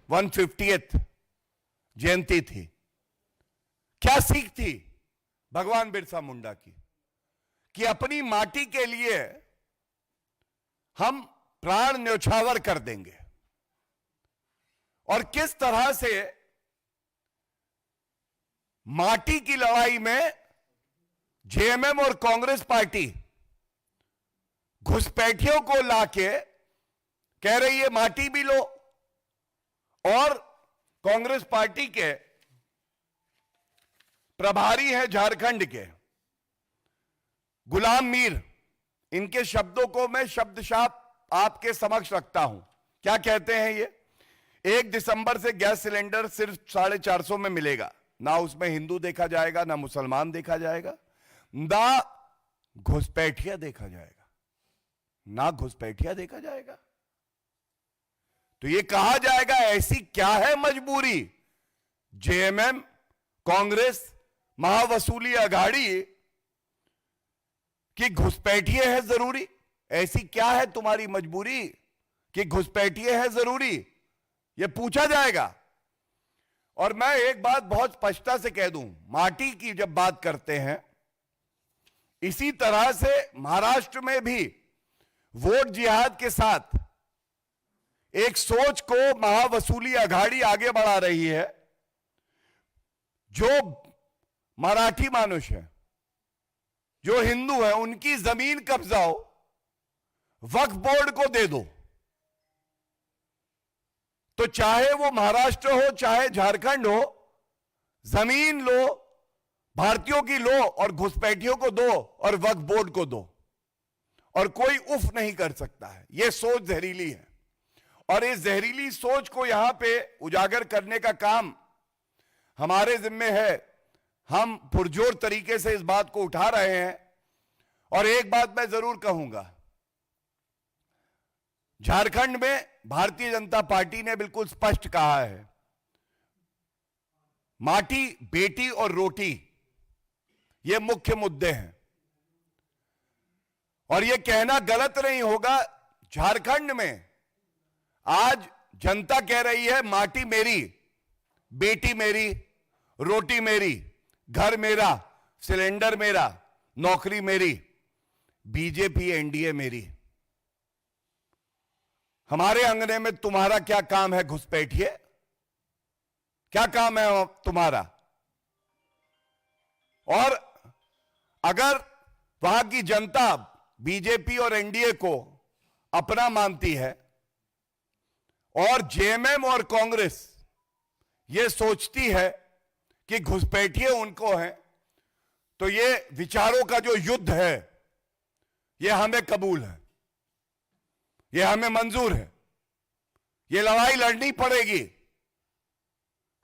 150th जयंती थी। क्या सीख थी भगवान बिरसा मुंडा की कि अपनी माटी के लिए हम प्राण न्यौछावर कर देंगे, और किस तरह से माटी की लड़ाई में जेएमएम और कांग्रेस पार्टी घुसपैठियों को लाके कह रही है माटी भी लो, और कांग्रेस पार्टी के प्रभारी हैं झारखंड के गुलाम मीर, इनके शब्दों को मैं शब्दशाप आपके समक्ष रखता हूं। क्या कहते हैं ये? 1 दिसंबर से गैस सिलेंडर सिर्फ 450 में मिलेगा, ना उसमें हिंदू देखा जाएगा, ना मुसलमान देखा जाएगा, ना घुसपैठिया देखा जाएगा, ना घुसपैठिया देखा जाएगा। तो ये कहा जाएगा ऐसी क्या है मजबूरी जेएमएम, कांग्रेस, महावसूली अघाड़ी कि घुसपैठिए है जरूरी? ऐसी क्या है तुम्हारी मजबूरी कि घुसपैठिए है जरूरी? यह पूछा जाएगा। और मैं एक बात बहुत स्पष्टता से कह दूं, माटी की जब बात करते हैं, इसी तरह से महाराष्ट्र में भी वोट जिहाद के साथ एक सोच को महावसूली अघाड़ी आगे बढ़ा रही है। जो मराठी मानुष है, जो हिंदू है, उनकी जमीन कब्जाओ, वक्फ बोर्ड को दे दो। तो चाहे वो महाराष्ट्र हो चाहे झारखंड हो, जमीन लो, भारतीयों की लो, और घुसपैठियों को दो और वक्फ बोर्ड को दो, और कोई उफ नहीं कर सकता है। यह सोच जहरीली है, और इस जहरीली सोच को यहां पे उजागर करने का काम हमारे जिम्मे है। हम पुरजोर तरीके से इस बात को उठा रहे हैं। और एक बात मैं जरूर कहूंगा, झारखंड में भारतीय जनता पार्टी ने बिल्कुल स्पष्ट कहा है, माटी, बेटी और रोटी ये मुख्य मुद्दे हैं। और ये कहना गलत नहीं होगा, झारखंड में आज जनता कह रही है माटी मेरी, बेटी मेरी, रोटी मेरी, घर मेरा, सिलेंडर मेरा, नौकरी मेरी, बीजेपी एनडीए मेरी। हमारे अंगने में तुम्हारा क्या काम है घुसपैठिए? क्या काम है तुम्हारा? और अगर वहां की जनता बीजेपी और एनडीए को अपना मानती है, और जेएमएम और कांग्रेस ये सोचती है कि घुसपैठिए उनको हैं, तो ये विचारों का जो युद्ध है ये हमें कबूल है, ये हमें मंजूर है, ये लड़ाई लड़नी पड़ेगी।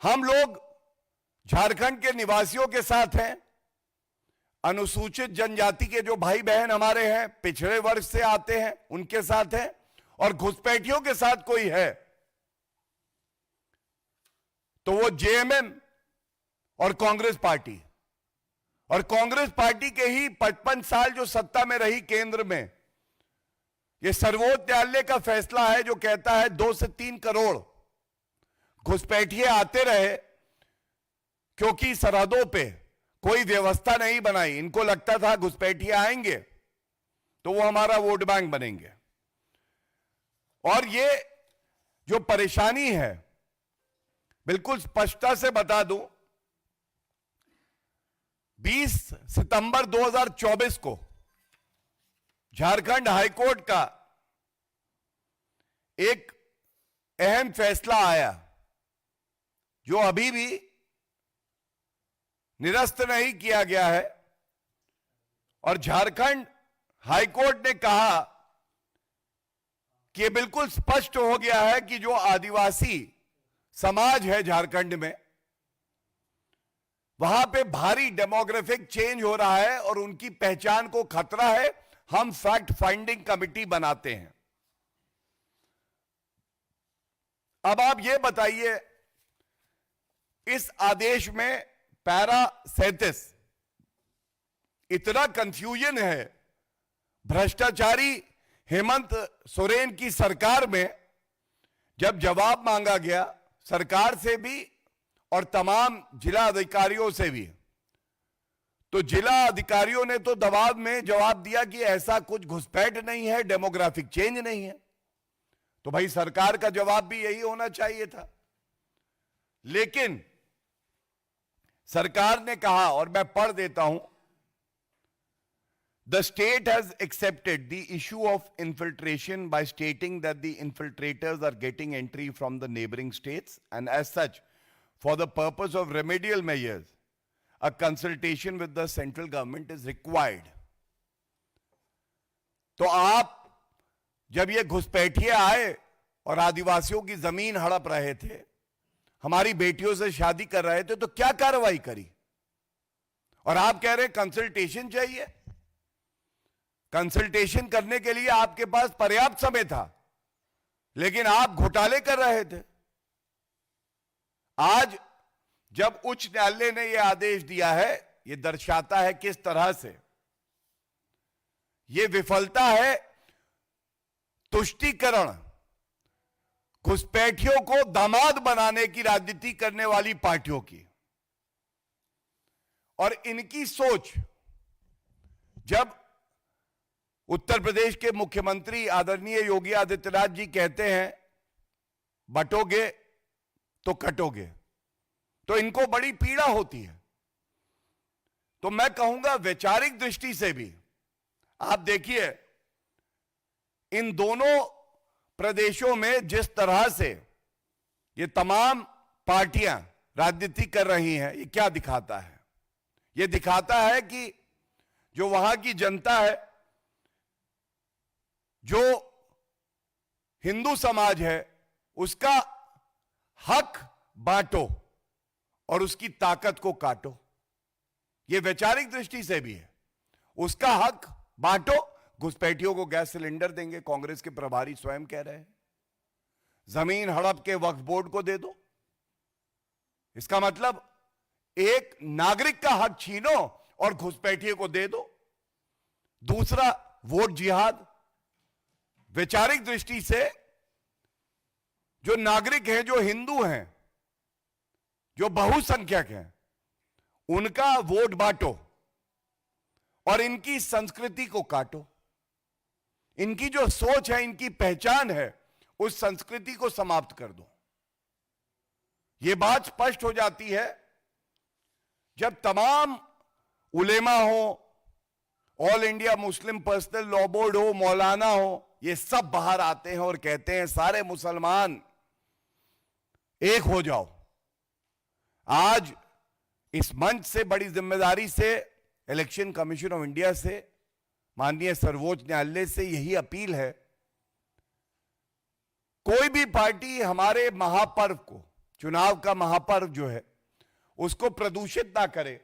हम लोग झारखंड के निवासियों के साथ हैं, अनुसूचित जनजाति के जो भाई बहन हमारे हैं, पिछड़े वर्ग से आते हैं, उनके साथ हैं, और घुसपैठियों के साथ कोई है तो वो जेएमएम और कांग्रेस पार्टी। और कांग्रेस पार्टी के ही 55 साल जो सत्ता में रही केंद्र में, ये सर्वोच्च न्यायालय का फैसला है जो कहता है 2 से 3 करोड़ घुसपैठिए आते रहे, क्योंकि सरहदों पे कोई व्यवस्था नहीं बनाई। इनको लगता था घुसपैठिए आएंगे तो वो हमारा वोट बैंक बनेंगे। और ये जो परेशानी है, बिल्कुल स्पष्टता से बता दूं, 20 सितंबर 2024 को झारखंड हाईकोर्ट का एक अहम फैसला आया, जो अभी भी निरस्त नहीं किया गया है। और झारखंड हाईकोर्ट ने कहा कि यह बिल्कुल स्पष्ट हो गया है कि जो आदिवासी समाज है झारखंड में, वहां पे भारी डेमोग्राफिक चेंज हो रहा है और उनकी पहचान को खतरा है। हम फैक्ट फाइंडिंग कमेटी बनाते हैं। अब आप ये बताइए, इस आदेश में पैरा 37 इतना कंफ्यूजन है। भ्रष्टाचारी हेमंत सोरेन की सरकार में जब जवाब मांगा गया सरकार से भी और तमाम जिला अधिकारियों से भी। तो जिला अधिकारियों ने तो दबाव में जवाब दिया कि ऐसा कुछ घुसपैठ नहीं है, डेमोग्राफिक चेंज नहीं है। तो भाई सरकार का जवाब भी यही होना चाहिए था। लेकिन सरकार ने कहा, और मैं पढ़ देता हूं, The state has accepted the issue of infiltration by stating that the infiltrators are getting entry from the neighboring states, and as such, for the purpose of remedial measures, a consultation with the central government is required. तो आप जब ये घुसपैठिए आए और आदिवासियों की जमीन हड़प रहे थे, हमारी बेटियों से शादी कर रहे थे, तो क्या कार्रवाई करी? और आप कह रहे कंसल्टेशन चाहिए। कंसल्टेशन करने के लिए आपके पास पर्याप्त समय था, लेकिन आप घोटाले कर रहे थे। आज जब उच्च न्यायालय ने यह आदेश दिया है, यह दर्शाता है किस तरह से यह विफलता है तुष्टीकरण, घुसपैठियों को दामाद बनाने की राजनीति करने वाली पार्टियों की। और इनकी सोच, जब उत्तर प्रदेश के मुख्यमंत्री आदरणीय योगी आदित्यनाथ जी कहते हैं बटोगे तो कटोगे, तो इनको बड़ी पीड़ा होती है। तो मैं कहूंगा वैचारिक दृष्टि से भी आप देखिए, इन दोनों प्रदेशों में जिस तरह से ये तमाम पार्टियां राजनीति कर रही हैं, ये क्या दिखाता है? ये दिखाता है कि जो वहां की जनता है, जो हिंदू समाज है, उसका हक बांटो और उसकी ताकत को काटो। यह वैचारिक दृष्टि से भी है। उसका हक बांटो, घुसपैठियों को गैस सिलेंडर देंगे, कांग्रेस के प्रभारी स्वयं कह रहे हैं। जमीन हड़प के वक्फ बोर्ड को दे दो। इसका मतलब एक नागरिक का हक छीनो और घुसपैठिए को दे दो। दूसरा, वोट जिहाद। वैचारिक दृष्टि से जो नागरिक हैं, जो हिंदू हैं, जो बहुसंख्यक हैं, उनका वोट बांटो और इनकी संस्कृति को काटो। इनकी जो सोच है, इनकी पहचान है, उस संस्कृति को समाप्त कर दो। यह बात स्पष्ट हो जाती है जब तमाम उलेमा हो, all India Muslim personal law board हो, मौलाना हो, ये सब बाहर आते हैं और कहते हैं सारे मुसलमान एक हो जाओ। आज इस मंच से बड़ी जिम्मेदारी से इलेक्शन कमीशन ऑफ इंडिया से, माननीय सर्वोच्च न्यायालय से यही अपील है, कोई भी पार्टी हमारे महापर्व को, चुनाव का महापर्व जो है, उसको प्रदूषित ना करे।